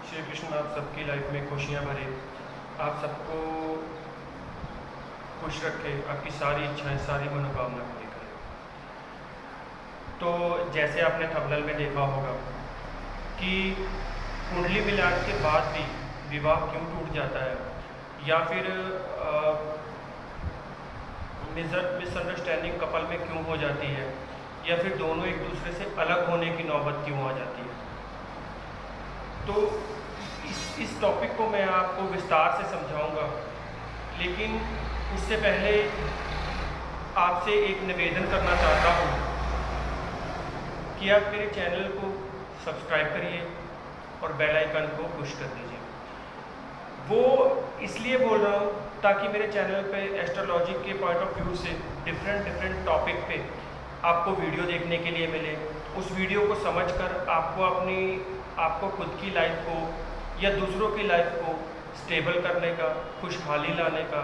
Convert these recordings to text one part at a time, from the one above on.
श्री कृष्ण आप सबकी लाइफ में खुशियाँ भरे, आप सबको खुश रखे, आपकी सारी इच्छाएं, सारी मनोकामना पूरी करे। तो जैसे आपने थंबनेल में देखा होगा कि कुंडली मिलान के बाद भी विवाह क्यों टूट जाता है, या फिर मिसअंडरस्टैंडिंग कपल में क्यों हो जाती है, या फिर दोनों एक दूसरे से अलग होने की नौबत क्यों आ जाती है। तो इस टॉपिक को मैं आपको विस्तार से समझाऊंगा, लेकिन उससे पहले आपसे एक निवेदन करना चाहता हूँ कि आप मेरे चैनल को सब्सक्राइब करिए और बेल आइकन को पुश कर दीजिए। वो इसलिए बोल रहा हूँ ताकि मेरे चैनल पे एस्ट्रोलॉजी के पॉइंट ऑफ व्यू से डिफरेंट टॉपिक पे आपको वीडियो देखने के लिए मिले। उस वीडियो को समझकर आपको खुद की लाइफ को या दूसरों की लाइफ को स्टेबल करने का, खुशहाली लाने का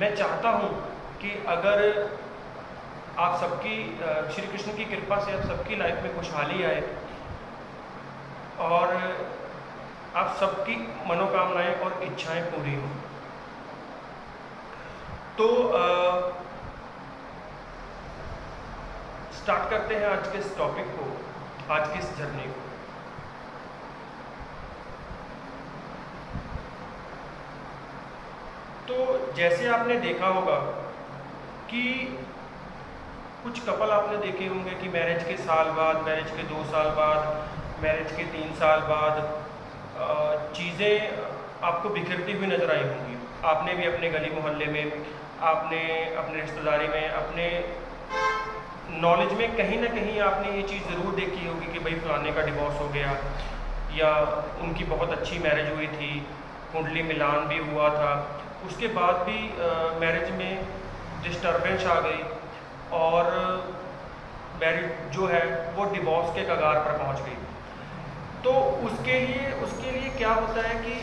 मैं चाहता हूँ कि अगर आप सबकी श्री कृष्ण की कृपा से आप सबकी लाइफ में खुशहाली आए और आप सबकी मनोकामनाएं और इच्छाएं पूरी हों। तो स्टार्ट करते हैं आज के इस टॉपिक को, आज की इस जर्नी को। तो जैसे आपने देखा होगा कि कुछ कपल आपने देखे होंगे कि मैरिज के साल बाद, मैरिज के 2 साल बाद, मैरिज के 3 साल बाद चीज़ें आपको बिखरती हुई नज़र आई होंगी। आपने भी अपने गली मोहल्ले में, आपने अपने रिश्तेदारी में, अपने नॉलेज में कहीं ना कहीं आपने ये चीज़ ज़रूर देखी होगी कि भाई फलाने का डिवोर्स हो गया, या उनकी बहुत अच्छी मैरिज हुई थी, कुंडली मिलान भी हुआ था, उसके बाद भी मैरिज में डिस्टर्बेंस आ गई और मैरिज जो है वो डिवोर्स के कगार पर पहुंच गई। तो उसके लिए क्या होता है कि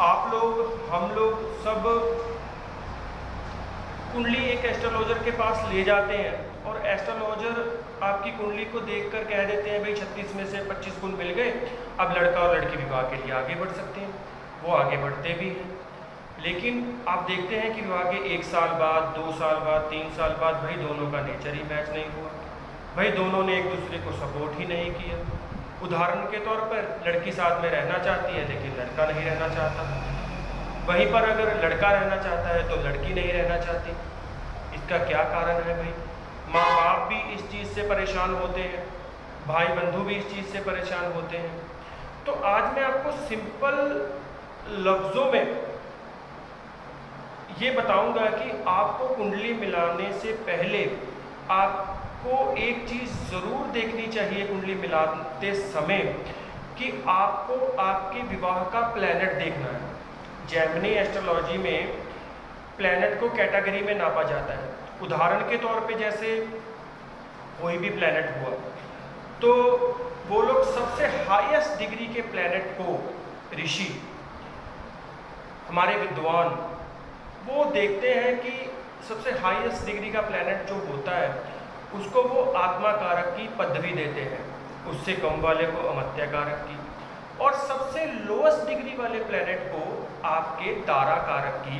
आप लोग, हम लोग सब कुंडली एक एस्ट्रोलॉजर के पास ले जाते हैं और एस्ट्रोलॉजर आपकी कुंडली को देखकर कह देते हैं भाई 36 में से 25 गुण मिल गए, अब लड़का और लड़की विवाह के लिए आगे बढ़ सकते हैं। वो आगे बढ़ते भी हैं, लेकिन आप देखते हैं कि विवाह के 1 साल बाद, 2 साल बाद, 3 साल बाद भाई दोनों का नेचर ही मैच नहीं हुआ, भाई दोनों ने एक दूसरे को सपोर्ट ही नहीं किया। उदाहरण के तौर पर लड़की साथ में रहना चाहती है लेकिन लड़का नहीं रहना चाहता, वहीं पर अगर लड़का रहना चाहता है तो लड़की नहीं रहना चाहती। इसका क्या कारण है भाई? माँ बाप भी इस चीज़ से परेशान होते हैं, भाई बंधु भी इस चीज़ से परेशान होते हैं। तो आज मैं आपको सिंपल लफ्ज़ों में ये बताऊंगा कि आपको कुंडली मिलाने से पहले आपको एक चीज़ ज़रूर देखनी चाहिए कुंडली मिलाते समय, कि आपको आपके विवाह का प्लैनेट देखना है। जेमिनी एस्ट्रोलॉजी में प्लैनेट को कैटेगरी में नापा जाता है। उदाहरण के तौर पे जैसे कोई भी प्लैनेट हुआ तो वो लोग सबसे हाईएस्ट डिग्री के प्लैनेट को, ऋषि, हमारे विद्वान, वो देखते हैं कि सबसे हाईएस्ट डिग्री का प्लैनेट जो होता है उसको वो आत्मा कारक की पदवी देते हैं, उससे कम वाले को अमर्त्य कारक की, और सबसे लोएस्ट डिग्री वाले प्लैनेट को आपके तारा कारक की,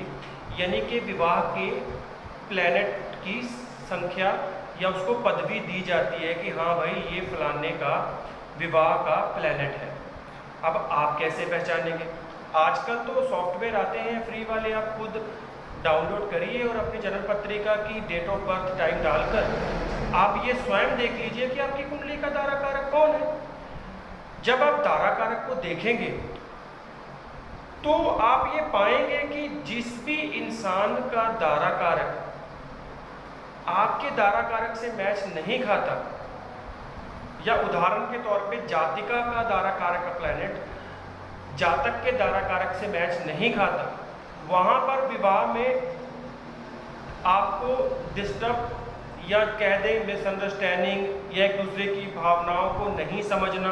यानी कि विवाह के प्लैनेट की संख्या या उसको पदवी दी जाती है कि हाँ भाई ये फलाने का विवाह का प्लैनेट है। अब आप कैसे पहचानेंगे? आजकल तो सॉफ्टवेयर आते हैं फ्री वाले, आप खुद डाउनलोड करिए और अपनी जन्म पत्रिका की डेट ऑफ बर्थ टाइम डालकर आप ये स्वयं देख लीजिए कि आपकी कुंडली का तारा कारक कौन है। जब आप तारा कारक को देखेंगे तो आप ये पाएंगे कि जिस भी इंसान का दारा कारक आपके दारा कारक से मैच नहीं खाता, या उदाहरण के तौर पे जातिका का दारा कारक का प्लैनेट जातक के दारा कारक से मैच नहीं खाता, वहाँ पर विवाह में आपको डिस्टर्ब या कह दें मिसअंडरस्टैंडिंग या एक दूसरे की भावनाओं को नहीं समझना,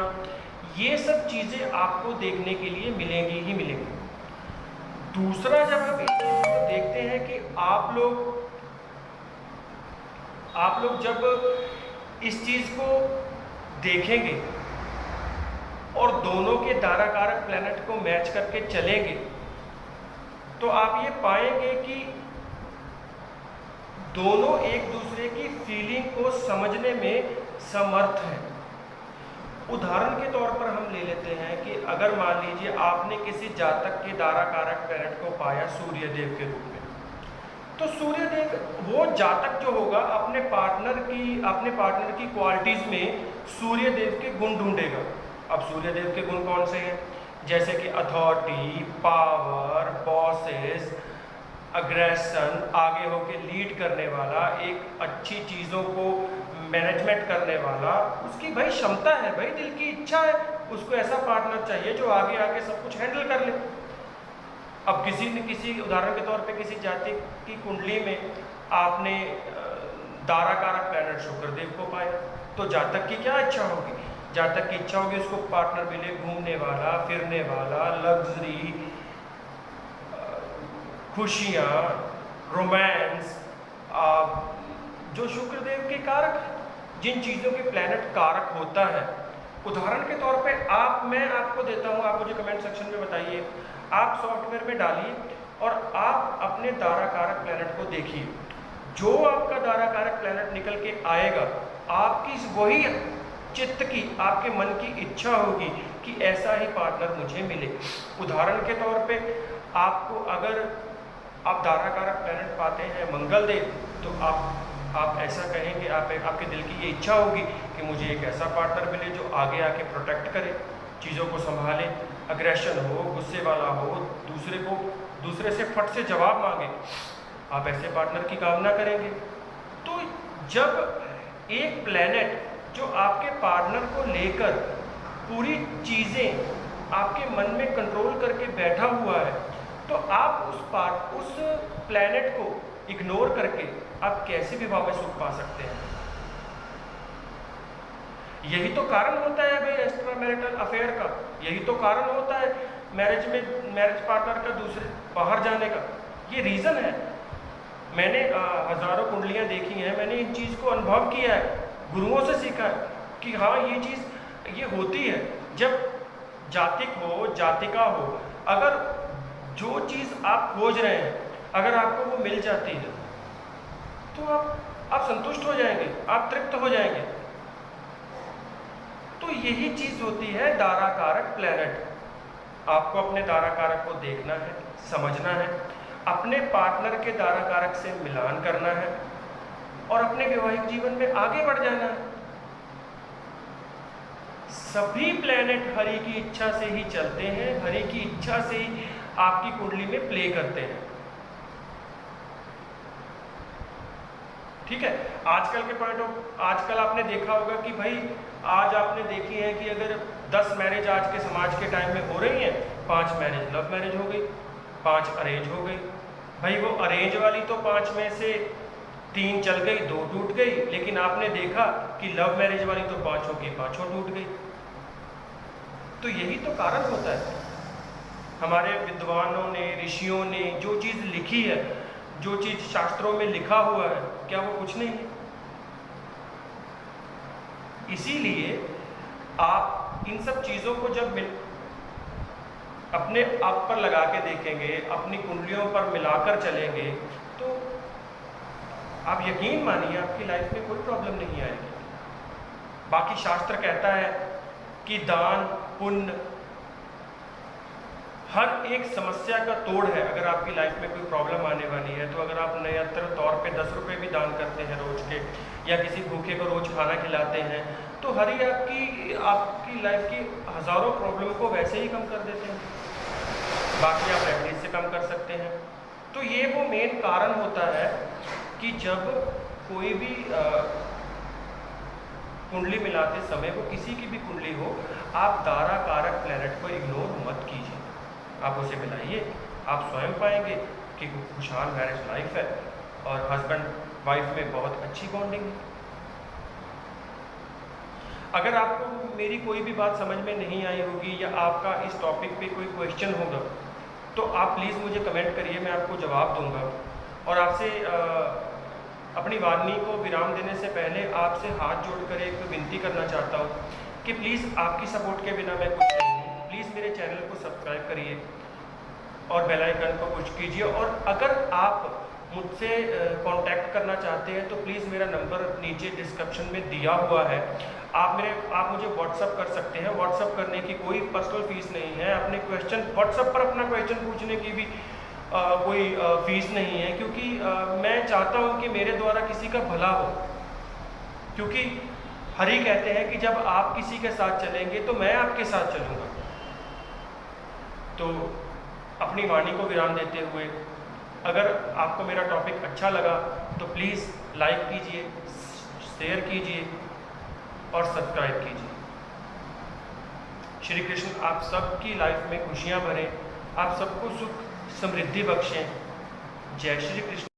ये सब चीज़ें आपको देखने के लिए मिलेंगी ही मिलेंगी। दूसरा, जब हम इस चीज़ को देखते हैं कि आप लोग जब इस चीज़ को देखेंगे और दोनों के दारा कारक प्लैनेट को मैच करके चलेंगे तो आप ये पाएंगे कि दोनों एक दूसरे की फीलिंग को समझने में समर्थ हैं। उदाहरण के तौर पर हम ले लेते हैं कि अगर मान लीजिए आपने किसी जातक के दारा कारक प्लैनेट को पाया सूर्य देव के रूप में, तो सूर्य देव वो जातक जो होगा अपने पार्टनर की क्वालिटीज में सूर्य देव के गुण ढूंढेगा। अब सूर्य देव के गुण कौन से हैं? जैसे कि अथॉरिटी, पावर, बॉसेस, अग्रेशन, आगे होके लीड करने वाला, एक अच्छी चीज़ों को मैनेजमेंट करने वाला, उसकी भाई क्षमता है, भाई दिल की इच्छा है, उसको ऐसा पार्टनर चाहिए जो आगे आके सब कुछ हैंडल कर ले। अब किसी न किसी उदाहरण के तौर पे किसी जाति की कुंडली में आपने दारा कारक प्लैनेट शुक्रदेव को पाया, तो जातक की क्या इच्छा होगी? जातक की इच्छा होगी उसको पार्टनर मिले घूमने वाला, फिरने वाला, लग्जरी, खुशियाँ, रोमांस, जो शुक्रदेव के कारक, जिन चीज़ों के प्लैनेट कारक होता है। उदाहरण के तौर पे मैं आपको देता हूँ, आप मुझे कमेंट सेक्शन में बताइए, आप सॉफ्टवेयर में डालिए और आप अपने दारा कारक प्लैनेट को देखिए। जो आपका दारा कारक प्लैनेट निकल के आएगा, आपकी वही चित्त की, आपके मन की इच्छा होगी कि ऐसा ही पार्टनर मुझे मिले। उदाहरण के तौर पे आपको अगर आप दारा कारक प्लैनेट पाते हैं मंगल देव, तो आप ऐसा कहेंगे, आपके दिल की ये इच्छा होगी कि मुझे एक ऐसा पार्टनर मिले जो आगे आके प्रोटेक्ट करे, चीज़ों को संभाले, अग्रेशन हो, गुस्से वाला हो, दूसरे से फट से जवाब मांगे, आप ऐसे पार्टनर की कामना करेंगे। तो जब एक प्लैनेट जो आपके पार्टनर को लेकर पूरी चीज़ें आपके मन में कंट्रोल करके बैठा हुआ है, तो आप उस प्लैनेट को इग्नोर करके आप कैसे विवाह में सुख पा सकते हैं? यही तो कारण होता है भाई एक्स्ट्रा मैरिटल अफेयर का, यही तो कारण होता है मैरिज पार्टनर का दूसरे बाहर जाने का, ये रीज़न है। मैंने हज़ारों कुंडलियाँ देखी हैं, मैंने इन चीज़ को अनुभव किया है, गुरुओं से सीखा है कि हाँ ये चीज़ ये होती है। जब जातिक हो, जातिका हो, अगर जो चीज़ आप खोज रहे हैं अगर आपको वो मिल जाती है तो आप संतुष्ट हो जाएंगे, आप तृप्त हो जाएंगे। तो यही चीज़ होती है दारा कारक प्लैनेट। आपको अपने दारा कारक को देखना है, समझना है, अपने पार्टनर के दारा कारक से मिलान करना है और अपने वैवाहिक जीवन में आगे बढ़ जाना है। सभी प्लैनेट हरि की इच्छा से ही चलते हैं, हरि की इच्छा से ही आपकी कुंडली में प्ले करते हैं। ठीक है, आजकल आपने देखा होगा कि भाई आज आपने देखी है कि अगर 10 मैरिज आज के समाज के टाइम में हो रही हैं, 5 मैरिज लव मैरिज हो गई, 5 अरेंज हो गई। भाई वो अरेंज वाली तो 5 में से 3 चल गई, 2 टूट गई, लेकिन आपने देखा कि लव मैरिज वाली तो 5 की 5 टूट गई। तो यही तो कारण होता है। हमारे विद्वानों ने, ऋषियों ने जो चीज़ लिखी है, जो चीज़ शास्त्रों में लिखा हुआ है, क्या वो कुछ नहीं है? इसीलिए आप इन सब चीज़ों को जब अपने आप पर लगा के देखेंगे, अपनी कुंडलियों पर मिलाकर चलेंगे, तो आप यकीन मानिए आपकी लाइफ में कोई प्रॉब्लम नहीं आएगी। बाकी शास्त्र कहता है कि दान पुण्य हर एक समस्या का तोड़ है। अगर आपकी लाइफ में कोई प्रॉब्लम आने वाली है तो अगर आप निरंतर तौर पे 10 रुपये भी दान करते हैं रोज के, या किसी भूखे को रोज खाना खिलाते हैं, तो हर ही आपकी लाइफ की हज़ारों प्रॉब्लम को वैसे ही कम कर देते हैं। बाकी आप रेमेडीज से कम कर सकते हैं। तो ये वो मेन कारण होता है कि जब कोई भी कुंडली मिलाते समय, वो किसी की भी कुंडली हो, आप दारा कारक प्लैनेट को इग्नोर मत कीजिए, आप उसे मिलाइए। आप स्वयं पाएंगे कि खुशहाल मैरिज लाइफ है और हस्बैंड वाइफ में बहुत अच्छी बॉन्डिंग है। अगर आपको मेरी कोई भी बात समझ में नहीं आई होगी या आपका इस टॉपिक पे कोई क्वेश्चन होगा तो आप प्लीज़ मुझे कमेंट करिए, मैं आपको जवाब दूंगा। और आपसे अपनी वाणी को विराम देने से पहले आपसे हाथ जोड़कर एक विनती करना चाहता हूँ कि प्लीज़ आपकी सपोर्ट के बिना मैं कुछ नहीं हूँ। प्लीज़ मेरे चैनल को सब्सक्राइब करिए और बेल आइकन को पुश कीजिए। और अगर आप मुझसे कांटेक्ट करना चाहते हैं तो प्लीज़ मेरा नंबर नीचे डिस्क्रिप्शन में दिया हुआ है। आप मुझे व्हाट्सअप कर सकते हैं। व्हाट्सअप करने की कोई पर्सनल फ़ीस नहीं है। अपने क्वेश्चन व्हाट्सअप पर अपना क्वेश्चन पूछने की भी कोई फ़ीस नहीं है, क्योंकि मैं चाहता हूं कि मेरे द्वारा किसी का भला हो। क्योंकि हरि कहते हैं कि जब आप किसी के साथ चलेंगे तो मैं आपके साथ चलूँगा। तो अपनी वाणी को विराम देते हुए, अगर आपको मेरा टॉपिक अच्छा लगा तो प्लीज़ लाइक कीजिए, शेयर कीजिए और सब्सक्राइब कीजिए। श्री कृष्ण आप सबकी लाइफ में खुशियाँ भरें, आप सबको सुख समृद्धि बख्शें। जय श्री कृष्ण।